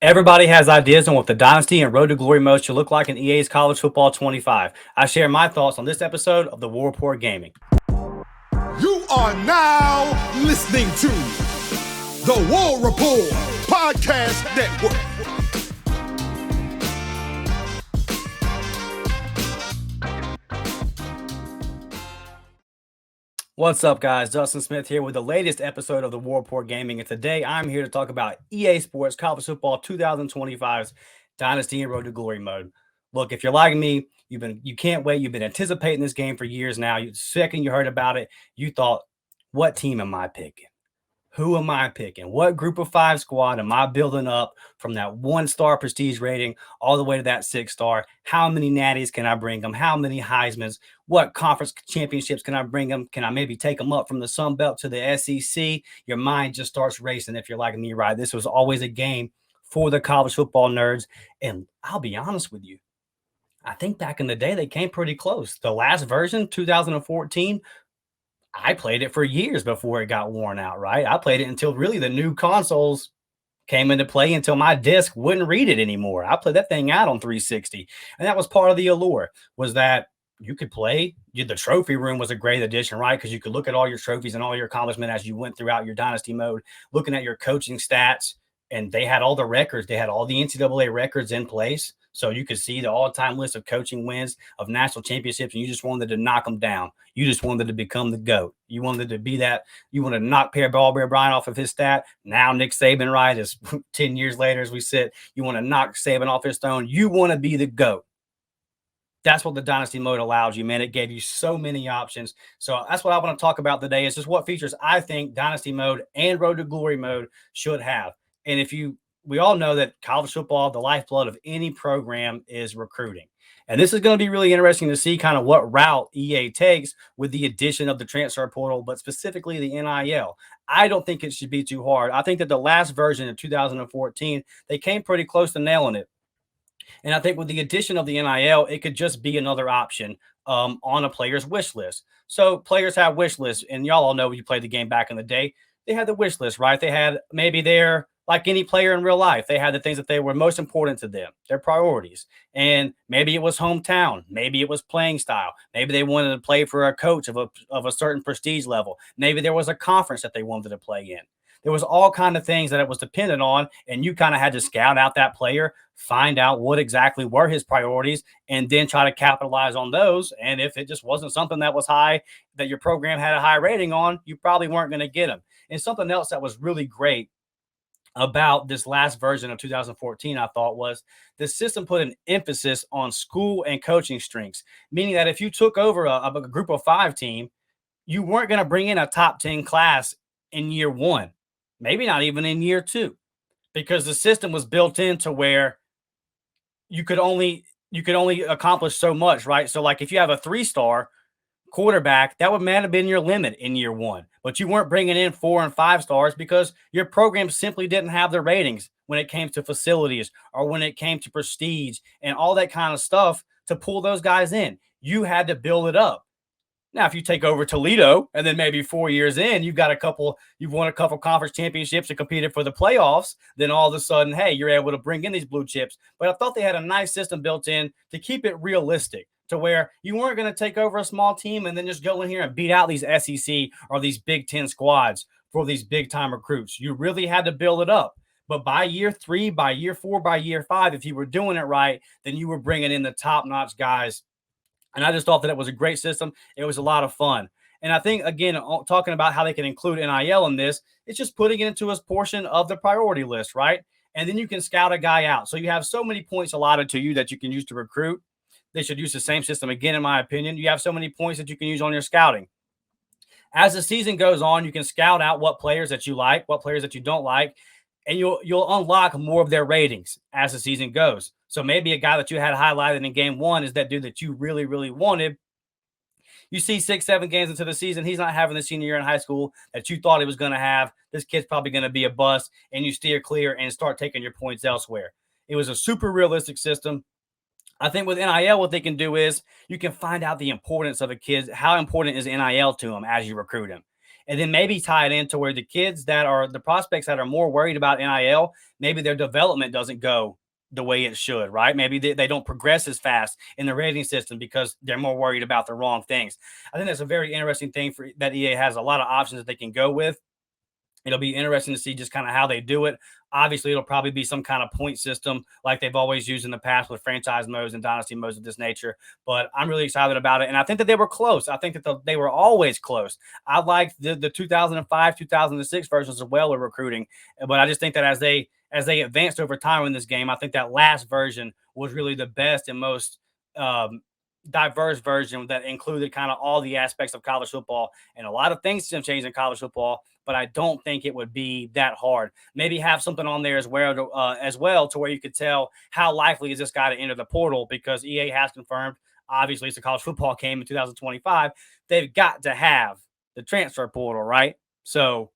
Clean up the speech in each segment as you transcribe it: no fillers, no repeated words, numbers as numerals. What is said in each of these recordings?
Everybody has ideas on what the Dynasty and Road to Glory mode should look like in EA's College Football 25. I share my thoughts on this episode of the War Report Gaming. You are now listening to the War Report Podcast Network. What's up, guys? Dustin Smith here with the latest episode of the War Report Gaming, and today I'm here to talk about EA Sports College Football 2025's Dynasty and Road to Glory mode. Look, if you're like me, you can't wait. You've been anticipating this game for years now. The second you heard about it, you thought, what team am I picking? Who am I picking? What group of 5 squad am I building up from that 1-star prestige rating all the way to that 6-star? How many natties can I bring them? How many Heismans? What conference championships can I bring them? Can I maybe take them up from the Sun Belt to the SEC? Your mind just starts racing if you're like me, right? This was always a game for the college football nerds. And I'll be honest with you, I think back in the day, they came pretty close. The last version, 2014, I played it for years before it got worn out, right? I played it until really the new consoles came into play until my disc wouldn't read it anymore. I played that thing out on 360. And that was part of the allure, was that you could play. The trophy room was a great addition, right? Because you could look at all your trophies and all your accomplishments as you went throughout your Dynasty mode, looking at your coaching stats. And they had all the records. They had all the NCAA records in place. So you could see the all-time list of coaching wins, of national championships, and you just wanted to knock them down. You just wanted to become the GOAT. You wanted to be that. You wanted to knock Bear Bryant off of his stat. Now Nick Saban, right, is 10 years later as we sit. You want to knock Saban off his throne. You want to be the GOAT. That's what the Dynasty mode allows you, man. It gave you so many options. So that's what I want to talk about today is just what features I think Dynasty mode and Road to Glory mode should have. And we all know that college football, the lifeblood of any program is recruiting. And this is going to be really interesting to see kind of what route EA takes with the addition of the transfer portal, but specifically the NIL. I don't think it should be too hard. I think that the last version of 2014, they came pretty close to nailing it. And I think with the addition of the NIL, it could just be another option on a player's wish list. So players have wish lists, and y'all all know when you played the game back in the day, they had the wish list, right? They had maybe like any player in real life, they had the things that they were most important to them, their priorities. And maybe it was hometown. Maybe it was playing style. Maybe they wanted to play for a coach of a certain prestige level. Maybe there was a conference that they wanted to play in. There was all kind of things that it was dependent on, and you kind of had to scout out that player, find out what exactly were his priorities, and then try to capitalize on those. And if it just wasn't something that was high, that your program had a high rating on, you probably weren't going to get them. And something else that was really great about this last version of 2014, I thought, was the system put an emphasis on school and coaching strengths, meaning that if you took over a group of 5 team, you weren't going to bring in a top 10 class in year 1, maybe not even in year 2, because the system was built into where you could only accomplish so much, right? So like if you have a 3-star quarterback, that would have been your limit in year 1, but you weren't bringing in 4 and 5 stars because your program simply didn't have the ratings when it came to facilities or when it came to prestige and all that kind of stuff to pull those guys in. You had to build it up. Now, if you take over Toledo and then maybe 4 years in, you've won a couple conference championships and competed for the playoffs, then all of a sudden, hey, you're able to bring in these blue chips. But I thought they had a nice system built in to keep it realistic, to where you weren't going to take over a small team and then just go in here and beat out these SEC or these Big Ten squads for these big-time recruits. You really had to build it up. But by year 3, by year 4, by year 5, if you were doing it right, then you were bringing in the top-notch guys. And I just thought that it was a great system. It was a lot of fun. And I think, again, talking about how they can include NIL in this, it's just putting it into a portion of the priority list, right? And then you can scout a guy out. So you have so many points allotted to you that you can use to recruit. They should use the same system again, in my opinion. You have so many points that you can use on your scouting. As the season goes on, you can scout out what players that you like, what players that you don't like, and you'll unlock more of their ratings as the season goes. So maybe a guy that you had highlighted in game 1 is that dude that you really, really wanted. You see 6, 7 games into the season, he's not having the senior year in high school that you thought he was going to have. This kid's probably going to be a bust, and you steer clear and start taking your points elsewhere. It was a super realistic system. I think with NIL, what they can do is you can find out the importance of a kid. How important is NIL to them as you recruit him? And then maybe tie it into where the kids that are the prospects that are more worried about NIL, maybe their development doesn't go the way it should, right? Maybe they don't progress as fast in the rating system because they're more worried about the wrong things. I think that's a very interesting thing for that EA has a lot of options that they can go with. It'll be interesting to see just kind of how they do it. Obviously, it'll probably be some kind of point system like they've always used in the past with franchise modes and dynasty modes of this nature. But I'm really excited about it. And I think that they were close. I think that they were always close. I liked the 2005, 2006 versions as well of recruiting. But I just think that as they advanced over time in this game, I think that last version was really the best and most diverse version that included kind of all the aspects of college football. And a lot of things have changed in college football, but I don't think it would be that hard. Maybe have something on there as well to where you could tell how likely is this guy to enter the portal, because EA has confirmed, obviously it's a college football game in 2025. They've got to have the transfer portal, right? So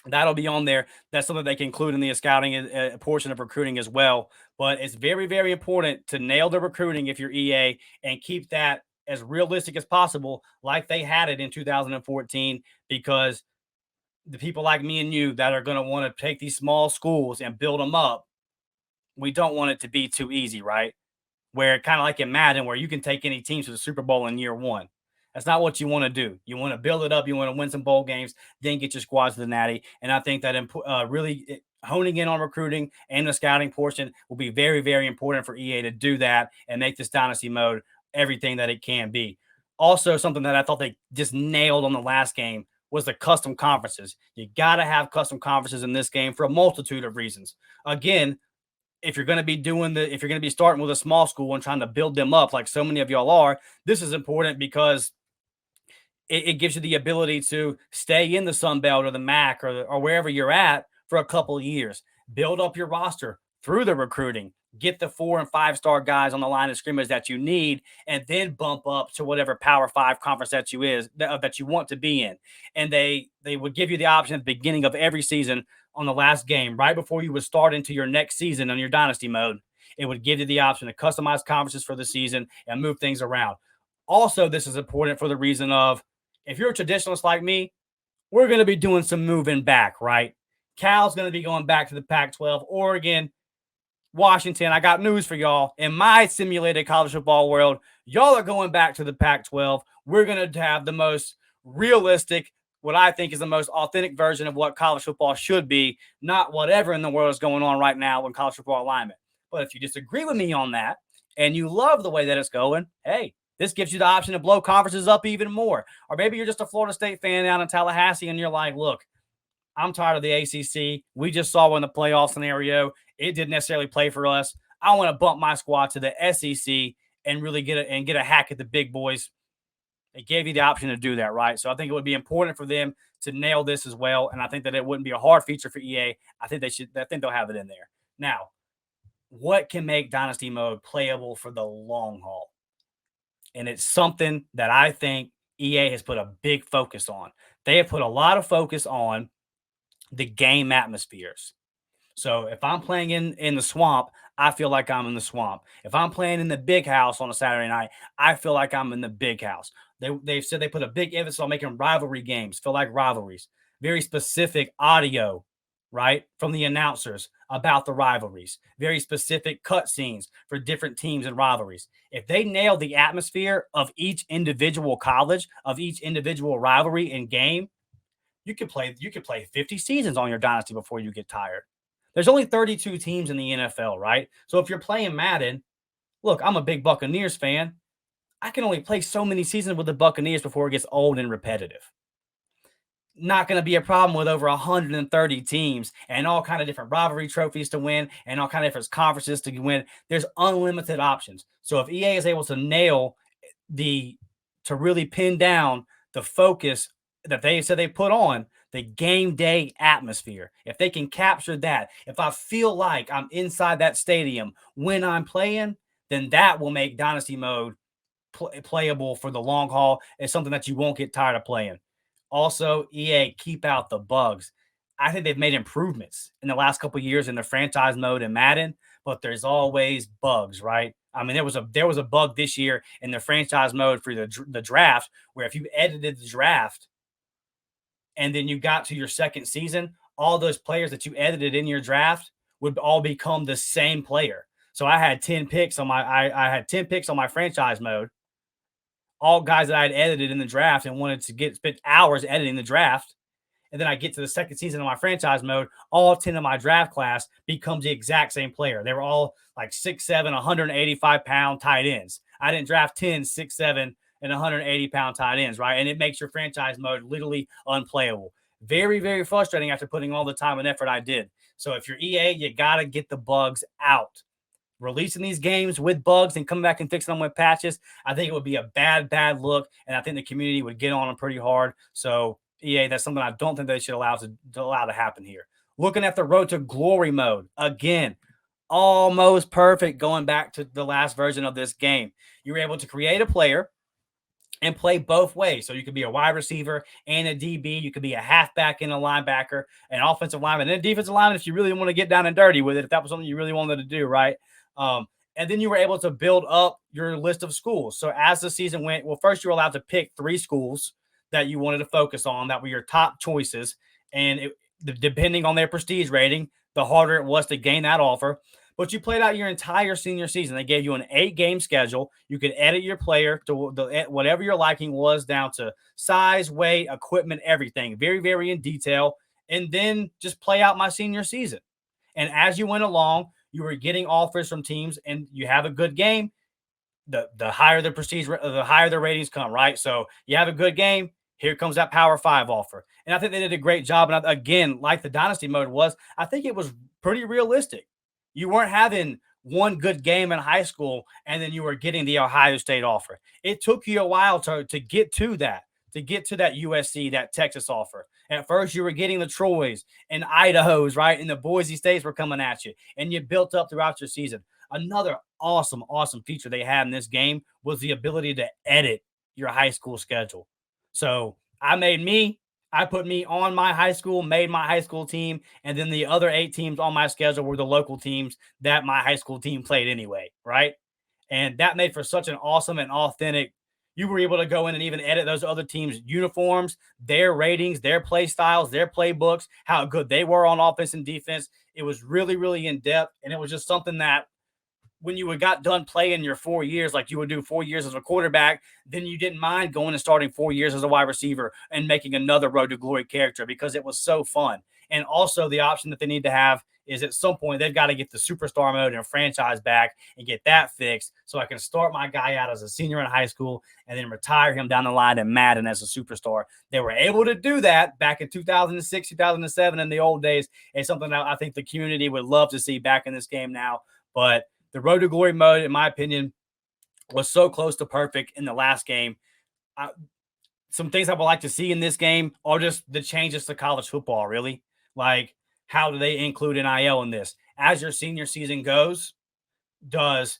that'll be on there. That's something they can include in the scouting portion of recruiting as well. But it's very, very important to nail the recruiting if you're EA and keep that as realistic as possible, like they had it in 2014, because the people like me and you that are going to want to take these small schools and build them up, we don't want it to be too easy, right? Where kind of like in Madden, where you can take any team to the Super Bowl in year one. That's not what you want to do. You want to build it up. You want to win some bowl games, then get your squads to the natty. And I think that really honing in on recruiting and the scouting portion will be very, very important for EA to do that and make this dynasty mode everything that it can be. Also, something that I thought they just nailed on the last game was the custom conferences. You got to have custom conferences in this game for a multitude of reasons. Again, if you're going to be starting with a small school and trying to build them up like so many of y'all are, this is important because it gives you the ability to stay in the Sun Belt or the MAC or wherever you're at for a couple of years, build up your roster through the recruiting, get the 4 and 5 star guys on the line of scrimmage that you need, and then bump up to whatever Power 5 conference that you want to be in. And they would give you the option at the beginning of every season on the last game, right before you would start into your next season on your dynasty mode. It would give you the option to customize conferences for the season and move things around. Also, this is important for the reason of, if you're a traditionalist like me, we're going to be doing some moving back, right? Cal's going to be going back to the Pac-12. Oregon, Washington, I got news for y'all. In my simulated college football world, y'all are going back to the Pac-12. We're going to have the most realistic, what I think is the most authentic version of what college football should be, not whatever in the world is going on right now in college football alignment. But if you disagree with me on that and you love the way that it's going, hey, this gives you the option to blow conferences up even more. Or maybe you're just a Florida State fan down in Tallahassee and you're like, look, I'm tired of the ACC. We just saw in the playoff scenario, it didn't necessarily play for us. I want to bump my squad to the SEC and really get a hack at the big boys. They gave you the option to do that, right? So I think it would be important for them to nail this as well. And I think that it wouldn't be a hard feature for EA. I think they'll have it in there. Now, what can make Dynasty Mode playable for the long haul? And it's something that I think EA has put a big focus on. They have put a lot of focus on the game atmospheres. So if I'm playing in the swamp, I feel like I'm in the swamp. If I'm playing in the big house on a Saturday night, I feel like I'm in the big house. They've said they put a big emphasis on making rivalry games feel like rivalries. Very specific audio, right, from the announcers about the rivalries. Very specific cutscenes for different teams and rivalries. If they nail the atmosphere of each individual college, of each individual rivalry and game, you could play 50 seasons on your dynasty before you get tired. There's only 32 teams in the NFL, right? So if you're playing Madden, look, I'm a big Buccaneers fan. I can only play so many seasons with the Buccaneers before it gets old and repetitive. Not going to be a problem with over 130 teams and all kind of different rivalry trophies to win and all kind of different conferences to win. There's unlimited options. So if EA is able to nail to really pin down the focus that they said they put on the game day atmosphere, if they can capture that, if I feel like I'm inside that stadium when I'm playing, then that will make Dynasty Mode playable for the long haul. It's something that you won't get tired of playing. Also, EA, keep out the bugs. I think they've made improvements in the last couple of years in the franchise mode in Madden, but there's always bugs, right? I mean, there was a bug this year in the franchise mode for the draft where if you edited the draft and then you got to your second season, all those players that you edited in your draft would all become the same player. So I had 10 picks on I had 10 picks on my franchise mode, all guys that I had edited in the draft and wanted to spend hours editing the draft. And then I get to the second season of my franchise mode, all 10 of my draft class becomes the exact same player. They were all like 6'7", 185-pound tight ends. I didn't draft 10, 6'7", and 180-pound tight ends, right? And it makes your franchise mode literally unplayable. Very, very frustrating after putting all the time and effort I did. So if you're EA, you got to get the bugs out. Releasing these games with bugs and coming back and fixing them with patches, I think it would be a bad look, and I think the community would get on them pretty hard. So EA, that's something I don't think they should allow to happen here. Looking at the Road to Glory mode, again, almost perfect going back to the last version of this game. You were able to create a player and play both ways. So you could be a wide receiver and a DB. You could be a halfback and a linebacker, an offensive lineman, and a defensive lineman if you really want to get down and dirty with it, if that was something you really wanted to do, right? And then you were able to build up your list of schools. So as the season went, well, first you were allowed to pick 3 schools that you wanted to focus on that were your top choices. And depending on their prestige rating, the harder it was to gain that offer. But you played out your entire senior season. They gave you an 8-game schedule. You could edit your player to whatever your liking was, down to size, weight, equipment, everything. Very, very in detail. And then just play out my senior season. And as you went along, you were getting offers from teams, and you have a good game, the higher the prestige, the higher the ratings come, right? So you have a good game, here comes that Power 5 offer. And I think they did a great job. And again, like the Dynasty mode was, I think it was pretty realistic. You weren't having one good game in high school and then you were getting the Ohio State offer. It took you a while to get to that USC, that Texas offer. At first, you were getting the Troys and Idahos, right? And the Boise States were coming at you. And you built up throughout your season. Another awesome feature they had in this game was the ability to edit your high school schedule. So I put me on my high school, made my high school team, and then the other 8 teams on my schedule were the local teams that my high school team played anyway, right? And that made for such an awesome and authentic. You were able to go in and even edit those other teams' uniforms, their ratings, their play styles, their playbooks, how good they were on offense and defense. It was really, really in depth, and it was just something that when you got done playing your 4 years, like you would do 4 years as a quarterback, then you didn't mind going and starting 4 years as a wide receiver and making another Road to Glory character because it was so fun. And also the option that they need to have is at some point they've got to get the superstar mode and franchise back and get that fixed so I can start my guy out as a senior in high school and then retire him down the line in Madden as a superstar. They were able to do that back in 2006, 2007 in the old days. It's something that I think the community would love to see back in this game now. But the Road to Glory mode, in my opinion, was so close to perfect in the last game. Some things I would like to see in this game are just the changes to college football, really. Like, how do they include NIL in this? As your senior season goes, as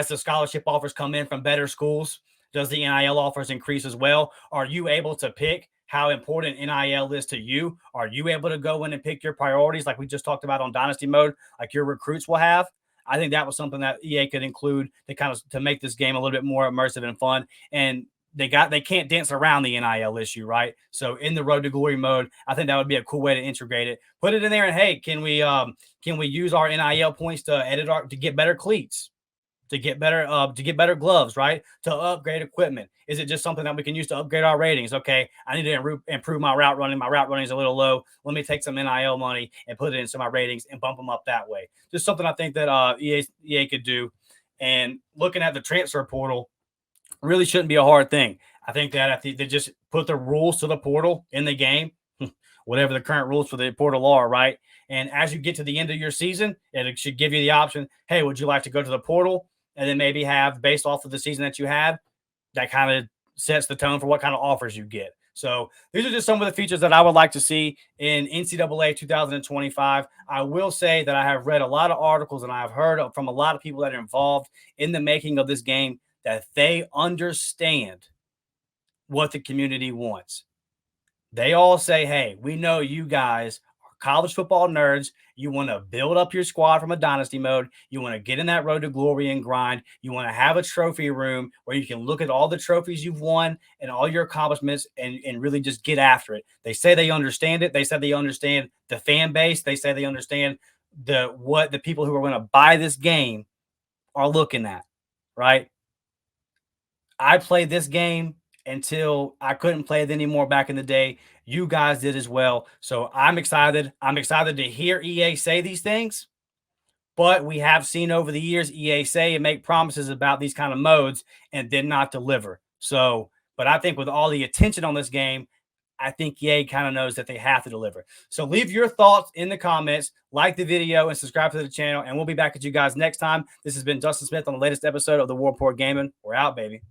the scholarship offers come in from better schools, does the NIL offers increase as well? Are you able to pick how important NIL is to you? Are you able to go in and pick your priorities like we just talked about on Dynasty mode, like your recruits will have? I think that was something that EA could include to make this game a little bit more immersive and fun. And they can't dance around the NIL issue, right? So in the Road to Glory mode, I think that would be a cool way to integrate it. Put it in there, and hey, can we use our NIL points to get better cleats, to get better gloves, right? To upgrade equipment. Is it just something that we can use to upgrade our ratings? Okay, I need to improve my route running. My route running is a little low. Let me take some NIL money and put it into my ratings and bump them up that way. Just something I think that EA could do. And looking at the transfer portal really shouldn't be a hard thing. I think that if they just put the rules to the portal in the game, whatever the current rules for the portal are, right? And as you get to the end of your season, it should give you the option, hey, would you like to go to the portal? And then maybe have, based off of the season that you had, that kind of sets the tone for what kind of offers you get. So these are just some of the features that I would like to see in NCAA 2025. I will say that I have read a lot of articles and I have heard from a lot of people that are involved in the making of this game that they understand what the community wants. They all say, hey, we know you guys are college football nerds. You want to build up your squad from a dynasty mode. You want to get in that road to glory and grind. You want to have a trophy room where you can look at all the trophies you've won and all your accomplishments and really just get after it. They say they understand it. They said they understand the fan base. They say they understand what the people who are going to buy this game are looking at, right? I played this game until I couldn't play it anymore back in the day. You guys did as well. So I'm excited. I'm excited to hear EA say these things. But we have seen over the years EA say and make promises about these kind of modes and did not deliver. So, but I think with all the attention on this game, I think EA kind of knows that they have to deliver. So leave your thoughts in the comments, like the video, and subscribe to the channel. And we'll be back at you guys next time. This has been Dustin Smith on the latest episode of the War Report Gaming. We're out, baby.